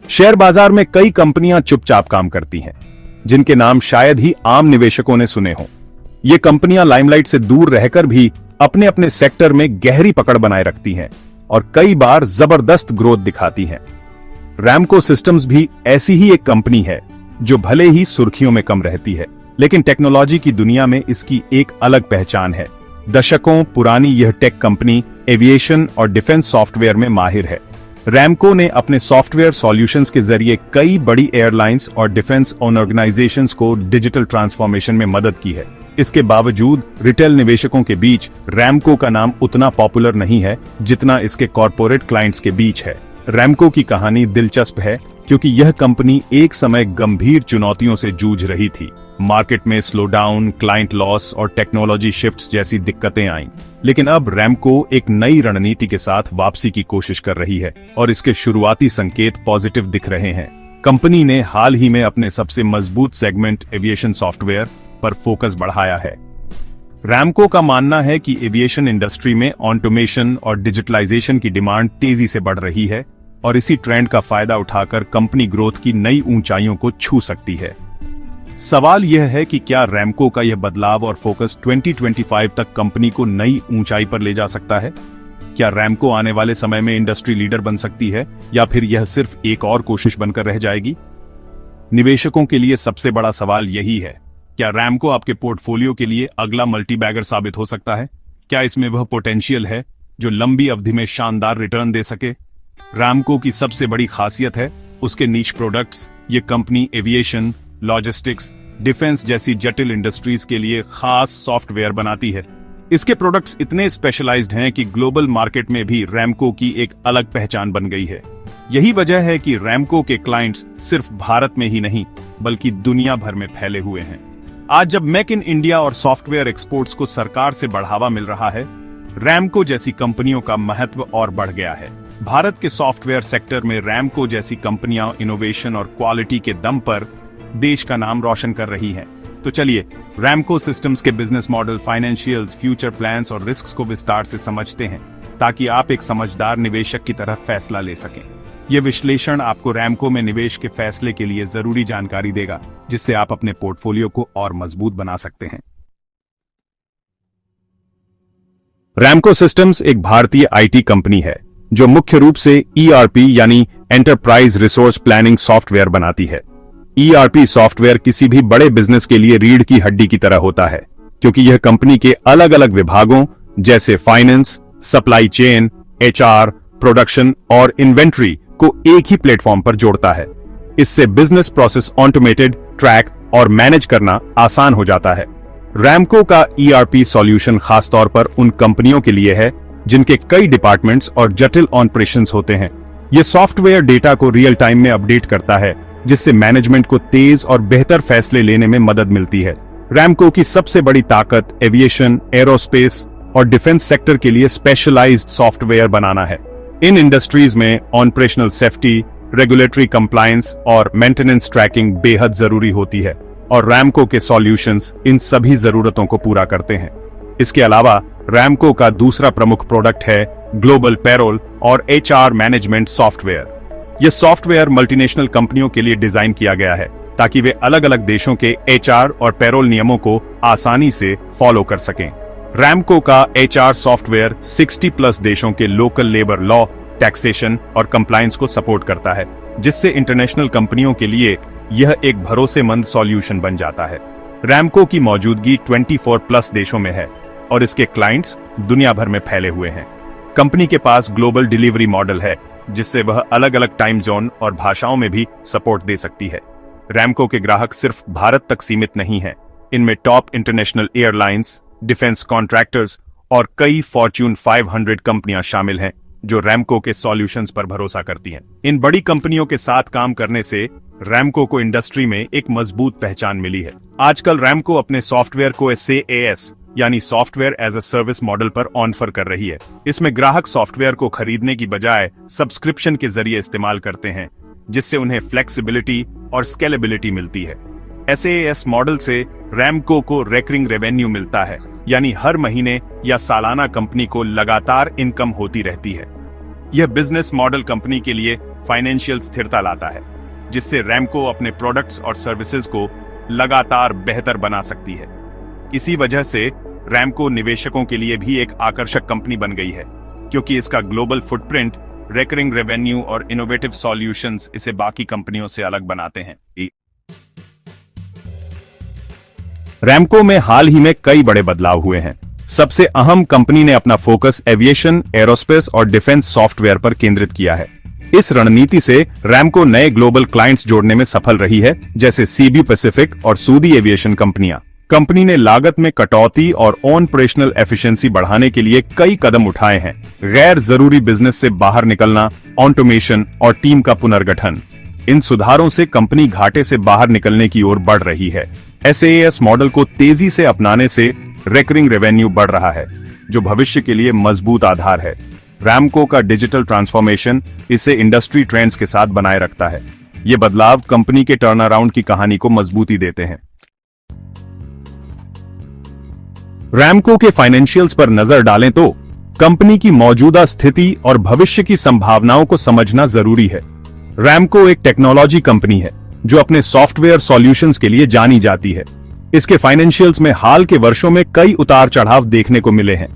Share बाजार में कई कंपनियां चुपचाप काम करती हैं, जिनके नाम शायद ही आम निवेशकों ने सुने हों। ये कंपनियां लाइमलाइट से दूर रहकर भी अपने अपने सेक्टर में गहरी पकड़ बनाए रखती हैं और कई बार जबरदस्त ग्रोथ दिखाती हैं। रैमको सिस्टम्स भी ऐसी ही एक कंपनी है जो भले ही सुर्खियों में कम रहती है, लेकिन टेक्नोलॉजी की दुनिया में इसकी एक अलग पहचान है। दशकों पुरानी यह टेक कंपनी एविएशन और डिफेंस सॉफ्टवेयर में माहिर है। रैमको ने अपने सॉफ्टवेयर सॉल्यूशंस के जरिए कई बड़ी एयरलाइंस और डिफेंस ऑर्गेनाइजेशंस को डिजिटल ट्रांसफॉर्मेशन में मदद की है। इसके बावजूद रिटेल निवेशकों के बीच रैमको का नाम उतना पॉपुलर नहीं है जितना इसके कॉर्पोरेट क्लाइंट्स के बीच है। रैमको की कहानी दिलचस्प है क्योंकि यह कंपनी एक समय गंभीर चुनौतियों से जूझ रही थी। मार्केट में स्लोडाउन, क्लाइंट लॉस और टेक्नोलॉजी शिफ्ट्स जैसी दिक्कतें आईं। लेकिन अब रैमको एक नई रणनीति के साथ वापसी की कोशिश कर रही है और इसके शुरुआती संकेत पॉजिटिव दिख रहे हैं। कंपनी ने हाल ही में अपने सबसे मजबूत सेगमेंट एविएशन सॉफ्टवेयर पर फोकस बढ़ाया है। रैमको का मानना है कि एविएशन इंडस्ट्री में ऑटोमेशन और डिजिटलाइजेशन की डिमांड तेजी से बढ़ रही है और इसी ट्रेंड का फायदा उठाकर कंपनी ग्रोथ की नई ऊंचाइयों को छू सकती है। सवाल यह है कि क्या रैमको का यह बदलाव और फोकस 2025 तक कंपनी को नई ऊंचाई पर ले जा सकता है? क्या रैमको आने वाले समय में इंडस्ट्री लीडर बन सकती है या फिर यह सिर्फ एक और कोशिश बनकर रह जाएगी? निवेशकों के लिए सबसे बड़ा सवाल यही है, क्या रैमको आपके पोर्टफोलियो के लिए अगला मल्टीबैगर साबित हो सकता है? क्या इसमें वह पोटेंशियल है जो लंबी अवधि में शानदार रिटर्न दे सके? रैमको की सबसे बड़ी खासियत है उसके नीश प्रोडक्ट्स। ये कंपनी एविएशन, लॉजिस्टिक्स, डिफेंस जैसी जटिल इंडस्ट्रीज के लिए खास सॉफ्टवेयर बनाती है। इसके प्रोडक्ट्स इतने स्पेशलाइज्ड हैं कि ग्लोबल मार्केट में भी रैमको की एक अलग पहचान बन गई है। यही वजह है कि रैमको के क्लाइंट्स सिर्फ भारत में ही नहीं बल्कि दुनिया भर में फैले हुए हैं। आज जब मेक इन इंडिया और सॉफ्टवेयर एक्सपोर्ट्स को सरकार से बढ़ावा मिल रहा है, रैमको जैसी कंपनियों का महत्व और बढ़ गया है। भारत के सॉफ्टवेयर सेक्टर में रैमको जैसी कंपनियां इनोवेशन और क्वालिटी के दम पर देश का नाम रोशन कर रही हैं। तो चलिए रैमको सिस्टम्स के business model, financials, future plans और रिस्क्स को विस्तार से समझते हैं ताकि आप एक समझदार निवेशक की तरह फैसला ले सकें। यह विश्लेषण आपको रैमको में निवेश के फैसले के लिए जरूरी जानकारी देगा, जिससे आप अपने पोर्टफोलियो को और मजबूत बना सकते हैं। रैमको सिस्टम्स एक भारतीय आईटी कंपनी है जो मुख्य रूप से ईआरपी यानी एंटरप्राइज रिसोर्स प्लानिंग सॉफ्टवेयर बनाती है। ईआरपी सॉफ्टवेयर किसी भी बड़े बिजनेस के लिए रीढ़ की हड्डी की तरह होता है, क्योंकि यह कंपनी के अलग अलग विभागों जैसे finance, supply chain, HR, production और इन्वेंट्री को एक ही प्लेटफॉर्म पर जोड़ता है। इससे बिजनेस प्रोसेस ऑटोमेटेड, ट्रैक और मैनेज करना आसान हो जाता है। रैमको का ईआरपी सॉल्यूशन खासतौर पर उन कंपनियों के लिए है जिनके कई डिपार्टमेंट्स और जटिल ऑपरेशंस होते हैं। यह सॉफ्टवेयर डेटा को रियल टाइम में अपडेट करता है, जिससे मैनेजमेंट को तेज और बेहतर फैसले लेने में मदद मिलती है। रैमको की सबसे बड़ी ताकत एविएशन, एरोस्पेस और डिफेंस सेक्टर के लिए स्पेशलाइज्ड सॉफ्टवेयर बनाना है। इन इंडस्ट्रीज में ऑपरेशनल सेफ्टी, रेगुलेटरी कंप्लायंस और मेंटेनेंस ट्रैकिंग बेहद जरूरी होती है और रैमको के सॉल्यूशंस इन सभी जरूरतों को पूरा करते हैं। इसके अलावा रैमको का दूसरा प्रमुख प्रोडक्ट है ग्लोबल पेरोल और एचआर मैनेजमेंट सॉफ्टवेयर। यह सॉफ्टवेयर मल्टीनेशनल कंपनियों के लिए डिजाइन किया गया है ताकि वे अलग अलग देशों के एचआर और पेरोल नियमों को आसानी से फॉलो कर सकें। रैमको का एचआर सॉफ्टवेयर 60+ देशों के लोकल लेबर लॉ, टैक्सेशन और कंप्लायंस को सपोर्ट करता है, जिससे इंटरनेशनल कंपनियों के लिए यह एक भरोसेमंद सॉल्यूशन बन जाता है। रैमको की मौजूदगी 24+ देशों में है और इसके क्लाइंट्स दुनिया भर में फैले हुए हैं। कंपनी के पास ग्लोबल डिलीवरी मॉडल है, जिससे वह अलग अलग टाइम जोन और भाषाओं में भी सपोर्ट दे सकती है। रैमको के ग्राहक सिर्फ भारत तक सीमित नहीं हैं। इनमें top international airlines, defence contractors और कई फॉर्च्यून 500 कंपनियां शामिल हैं जो रैमको के सॉल्यूशंस पर भरोसा करती हैं। इन बड़ी कंपनियों के साथ काम करने से रैमको को इंडस्ट्री में एक मजबूत पहचान मिली है। आजकल रैमको अपने सॉफ्टवेयर को SaaS यानी software as a service model पर ऑफर कर रही है। इसमें ग्राहक सॉफ्टवेयर को खरीदने की बजाय सब्सक्रिप्शन के जरिए इस्तेमाल करते हैं, जिससे उन्हें फ्लेक्सिबिलिटी और स्केलेबिलिटी मिलती है। SaaS मॉडल से रैमको को रेकरिंग रेवेन्यू मिलता है, यानी हर महीने या सालाना कंपनी को लगातार इनकम होती रहती है। यह बिजनेस मॉडल कंपनी के लिए फाइनेंशियल स्थिरता लाता है, जिससे रैमको अपने प्रोडक्ट्स और सर्विसेज को लगातार बेहतर बना सकती है। इसी वजह से रैमको निवेशकों के लिए भी एक आकर्षक कंपनी बन गई है, क्योंकि इसका ग्लोबल फुटप्रिंट, रिकरिंग रेवेन्यू और इनोवेटिव सॉल्यूशंस इसे बाकी कंपनियों से अलग बनाते हैं। रैमको में हाल ही में कई बड़े बदलाव हुए हैं। सबसे अहम, कंपनी ने अपना फोकस एविएशन, एरोस्पेस और डिफेंस सॉफ्टवेयर पर केंद्रित किया है। इस रणनीति से रैमको नए ग्लोबल क्लाइंट्स जोड़ने में सफल रही है, जैसे सीबी पैसिफिक और सूदी एविएशन कंपनियां। कंपनी ने लागत में कटौती और ऑपरेशनल एफिशिएंसी बढ़ाने के लिए कई कदम उठाए हैं। गैर जरूरी बिजनेस से बाहर निकलना, ऑटोमेशन और टीम का पुनर्गठन, इन सुधारों से कंपनी घाटे से बाहर निकलने की ओर बढ़ रही है। SaaS मॉडल को तेजी से अपनाने से रिकरिंग रेवेन्यू बढ़ रहा है, जो भविष्य के लिए मजबूत आधार है। रैमको का डिजिटल ट्रांसफॉर्मेशन इसे इंडस्ट्री ट्रेंड्स के साथ बनाए रखता है। ये बदलाव कंपनी के टर्न अराउंड की कहानी को मजबूती देते हैं। रैमको के फाइनेंशियल्स पर नजर डालें तो कंपनी की मौजूदा स्थिति और भविष्य की संभावनाओं को समझना जरूरी है। रैमको एक टेक्नोलॉजी कंपनी है जो अपने सॉफ्टवेयर सॉल्यूशंस के लिए जानी जाती है। इसके फाइनेंशियल्स में हाल के वर्षों में कई उतार चढ़ाव देखने को मिले हैं।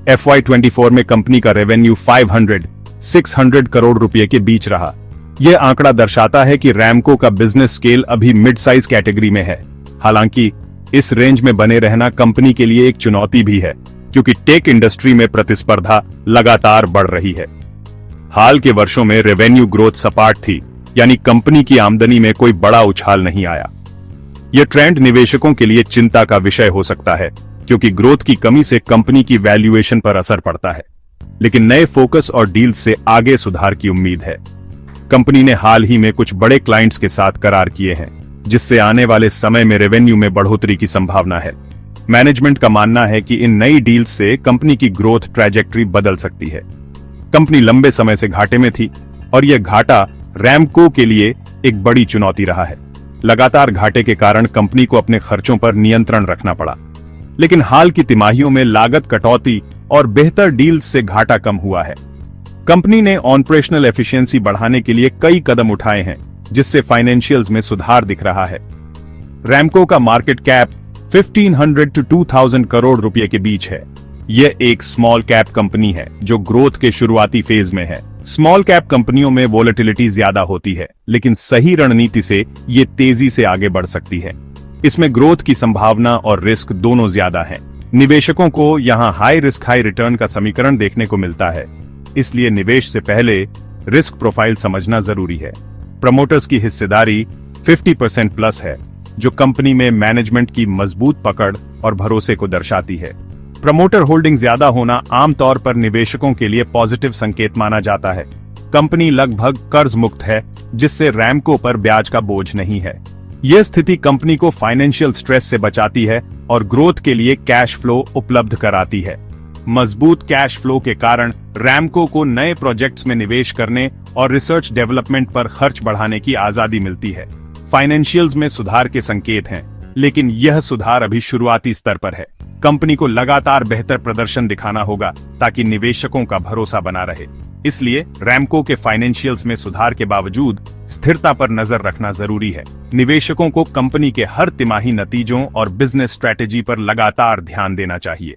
FY24 में कंपनी का रेवेन्यू 500-600 करोड़ रुपए के बीच रहा। यह आंकड़ा दर्शाता है कि रैमको का बिजनेस स्केल अभी मिड साइज कैटेगरी में है। हालांकि इस रेंज में बने रहना कंपनी के लिए एक चुनौती भी है, क्योंकि टेक इंडस्ट्री में प्रतिस्पर्धा लगातार बढ़ रही है। हाल के वर्षों में रेवेन्यू ग्रोथ सपाट थी, यानी कंपनी की आमदनी में कोई बड़ा उछाल नहीं आया। यह ट्रेंड निवेशकों के लिए चिंता का विषय हो सकता है, क्योंकि ग्रोथ की कमी से कंपनी की वैल्यूएशन पर असर पड़ता है। लेकिन नए फोकस और डील्स से आगे सुधार की उम्मीद है। कंपनी ने हाल ही में कुछ बड़े क्लाइंट्स के साथ करार किए हैं, जिससे आने वाले समय में रेवेन्यू में बढ़ोतरी की संभावना है। मैनेजमेंट का मानना है कि इन नई डील्स से कंपनी की ग्रोथ ट्रैजेक्टरी बदल सकती है। कंपनी लंबे समय से घाटे में थी और यह घाटा रैमको के लिए एक बड़ी चुनौती रहा है। लगातार घाटे के कारण कंपनी को अपने खर्चों पर नियंत्रण रखना पड़ा, लेकिन हाल की तिमाहियों में लागत कटौती और बेहतर डील्स से घाटा कम हुआ है। कंपनी ने ऑपरेशनल एफिशिएंसी बढ़ाने के लिए कई कदम उठाए हैं, जिससे फाइनेंशियल्स में सुधार दिख रहा है। रैमको का मार्केट कैप 1500 to 2000 करोड़ रुपए के बीच है। यह एक स्मॉल कैप कंपनी है जो ग्रोथ के शुरुआती फेज में है। स्मॉल कैप कंपनियों में वोलेटिलिटी ज्यादा होती है, लेकिन सही रणनीति से ये तेजी से आगे बढ़ सकती है। इसमें ग्रोथ की संभावना और रिस्क दोनों ज्यादा हैं। निवेशकों को यहां हाई रिस्क हाई रिटर्न का समीकरण देखने को मिलता है, इसलिए निवेश से पहले रिस्क प्रोफाइल समझना जरूरी है। प्रमोटर्स की हिस्सेदारी 50% प्लस है, जो कंपनी में मैनेजमेंट की मजबूत पकड़ और भरोसे को दर्शाती है। प्रमोटर होल्डिंग ज्यादा होना आमतौर पर निवेशकों के लिए पॉजिटिव संकेत माना जाता है। कंपनी लगभग कर्ज मुक्त है, जिससे रैमको पर ब्याज का बोझ नहीं है। यह स्थिति कंपनी को फाइनेंशियल स्ट्रेस से बचाती है और ग्रोथ के लिए कैश फ्लो उपलब्ध कराती है। मजबूत कैश फ्लो के कारण रैमको को नए प्रोजेक्ट्स में निवेश करने और रिसर्च डेवलपमेंट पर खर्च बढ़ाने की आजादी मिलती है। फाइनेंशियल्स में सुधार के संकेत हैं, लेकिन यह सुधार अभी शुरुआती स्तर पर है। कंपनी को लगातार बेहतर प्रदर्शन दिखाना होगा ताकि निवेशकों का भरोसा बना रहे। इसलिए रैमको के फाइनेंशियल्स में सुधार के बावजूद स्थिरता पर नजर रखना जरूरी है। निवेशकों को कंपनी के हर तिमाही नतीजों और बिजनेस स्ट्रेटेजी पर लगातार ध्यान देना चाहिए।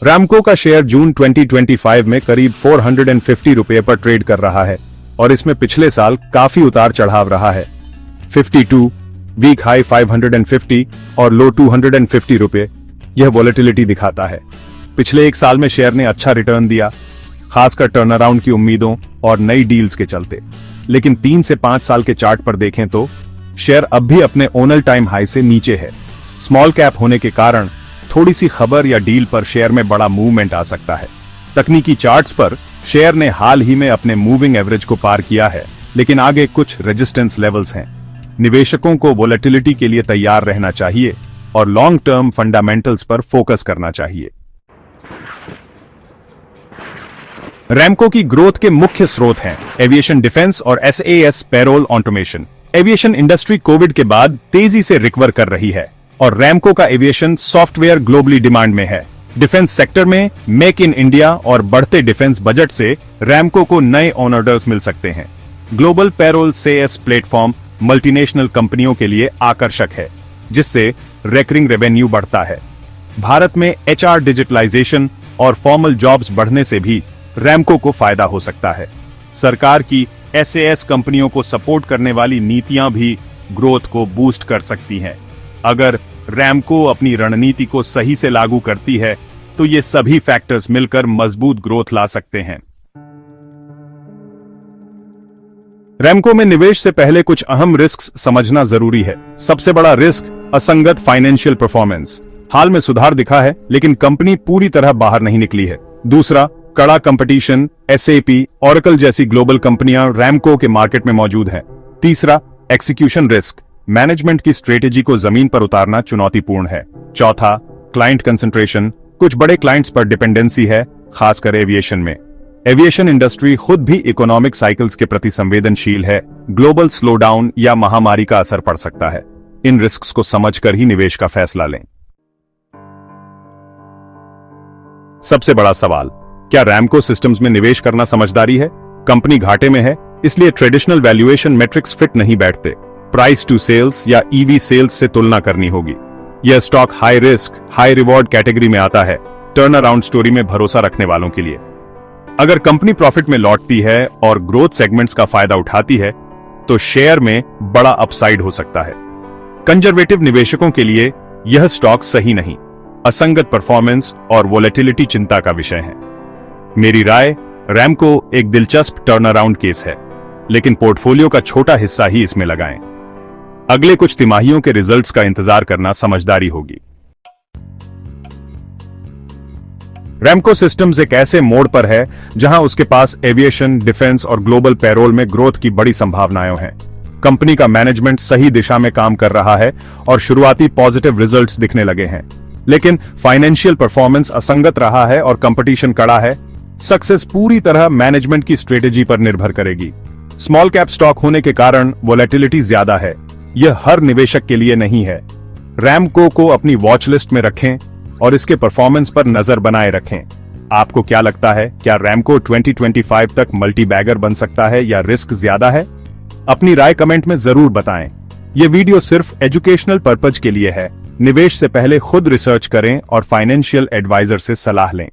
रैमको का शेयर जून 2025 में करीब 450 रुपए पर ट्रेड कर रहा है और इसमें पिछले साल काफी उतार चढ़ाव रहा है। 52, वीक हाई 550 और लो 250 रुपए, यह वॉलेटिलिटी दिखाता है। पिछले एक साल में शेयर ने अच्छा रिटर्न दिया, खासकर टर्न अराउंड की उम्मीदों और नई डील्स के चलते। लेकिन 3 से 5 साल के चार्ट पर देखें तो शेयर अब भी अपने ऑल टाइम हाई से नीचे है। स्मॉल कैप होने के कारण थोड़ी सी खबर या डील पर शेयर में बड़ा मूवमेंट आ सकता है। तकनीकी चार्ट्स पर शेयर ने हाल ही में अपने मूविंग एवरेज को पार किया है, लेकिन आगे कुछ रेजिस्टेंस लेवल्स हैं। निवेशकों को वोलेटिलिटी के लिए तैयार रहना चाहिए और लॉन्ग टर्म फंडामेंटल्स पर फोकस करना चाहिए। रैमको की ग्रोथ के मुख्य स्रोत हैं एविएशन, डिफेंस और SAS payroll automation. Aviation industry Covid के बाद तेजी से रिकवर कर रही है और रैमको का एविएशन सॉफ्टवेयर ग्लोबली डिमांड में है। डिफेंस सेक्टर में मेक इन इंडिया और बढ़ते डिफेंस बजट से रैमको को नए ऑर्डर्स मिल सकते हैं। ग्लोबल पेरोल सेएस प्लेटफॉर्म मल्टीनेशनल कंपनियों के लिए आकर्षक है, जिससे रेकरिंग रेवेन्यू बढ़ता है। भारत में एचआर डिजिटलाइजेशन और फॉर्मल जॉब्स बढ़ने से भी रैमको को फायदा हो सकता है। सरकार की एसएएस कंपनियों को सपोर्ट करने वाली नीतियां भी ग्रोथ को बूस्ट कर सकती हैं। अगर रैमको अपनी रणनीति को सही से लागू करती है तो ये सभी फैक्टर्स मिलकर मजबूत ग्रोथ ला सकते हैं। रैमको में निवेश से पहले कुछ अहम रिस्क समझना जरूरी है। सबसे बड़ा रिस्क असंगत फाइनेंशियल परफॉर्मेंस। हाल में सुधार दिखा है, लेकिन कंपनी पूरी तरह बाहर नहीं निकली है। दूसरा, कड़ा कंपटीशन। एसएपी, ओरेकल जैसी ग्लोबल कंपनियां रैमको के मार्केट में मौजूद हैं। तीसरा, एक्सिक्यूशन रिस्क। मैनेजमेंट की स्ट्रेटेजी को जमीन पर उतारना चुनौतीपूर्ण है। चौथा, क्लाइंट कंसंट्रेशन। कुछ बड़े क्लाइंट्स पर डिपेंडेंसी है, खासकर एविएशन में। एविएशन इंडस्ट्री खुद भी इकोनॉमिक साइकिल्स के प्रति संवेदनशील है। ग्लोबल स्लोडाउन या महामारी का असर पड़ सकता है। इन रिस्क्स को समझकर ही निवेश का फैसला लें। सबसे बड़ा सवाल, क्या रैमको सिस्टम्स में निवेश करना समझदारी है? कंपनी घाटे में है, इसलिए ट्रेडिशनल वैल्यूएशन मैट्रिक्स फिट नहीं बैठते। प्राइस टू सेल्स या ईवी सेल्स से तुलना करनी होगी। यह stock high risk high reward category में आता है, टर्न अराउंड स्टोरी में भरोसा रखने वालों के लिए। अगर कंपनी प्रॉफिट में लौटती है और ग्रोथ सेगमेंट्स का फायदा उठाती है तो शेयर में बड़ा अपसाइड हो सकता है। कंजर्वेटिव निवेशकों के लिए यह स्टॉक सही नहीं। असंगत परफॉर्मेंस और वोलेटिलिटी चिंता का विषय है। मेरी राय, रैमको एक दिलचस्प टर्न अराउंड केस है, लेकिन पोर्टफोलियो का छोटा हिस्सा ही इसमें लगाएं। अगले कुछ तिमाहियों के रिजल्ट्स का इंतजार करना समझदारी होगी। रैमको सिस्टम्स एक ऐसे मोड़ पर है जहां उसके पास एविएशन, डिफेंस और ग्लोबल पेरोल में ग्रोथ की बड़ी संभावनाएं हैं। कंपनी का मैनेजमेंट सही दिशा में काम कर रहा है और शुरुआती पॉजिटिव रिजल्ट्स दिखने लगे हैं, लेकिन फाइनेंशियल परफॉर्मेंस असंगत रहा है और कंपटीशन कड़ा है। सक्सेस पूरी तरह मैनेजमेंट की स्ट्रेटेजी पर निर्भर करेगी। स्मॉल कैप स्टॉक होने के कारण वोलेटिलिटी ज्यादा है। यह हर निवेशक के लिए नहीं है। रैमको को अपनी वॉच लिस्ट में रखें और इसके परफॉर्मेंस पर नजर बनाए रखें। आपको क्या लगता है, क्या रैमको 2025 तक मल्टी बैगर बन सकता है या रिस्क ज्यादा है? अपनी राय कमेंट में जरूर बताएं। यह वीडियो सिर्फ एजुकेशनल पर्पज के लिए है। निवेश से पहले खुद रिसर्च करें और फाइनेंशियल एडवाइजर से सलाह लें।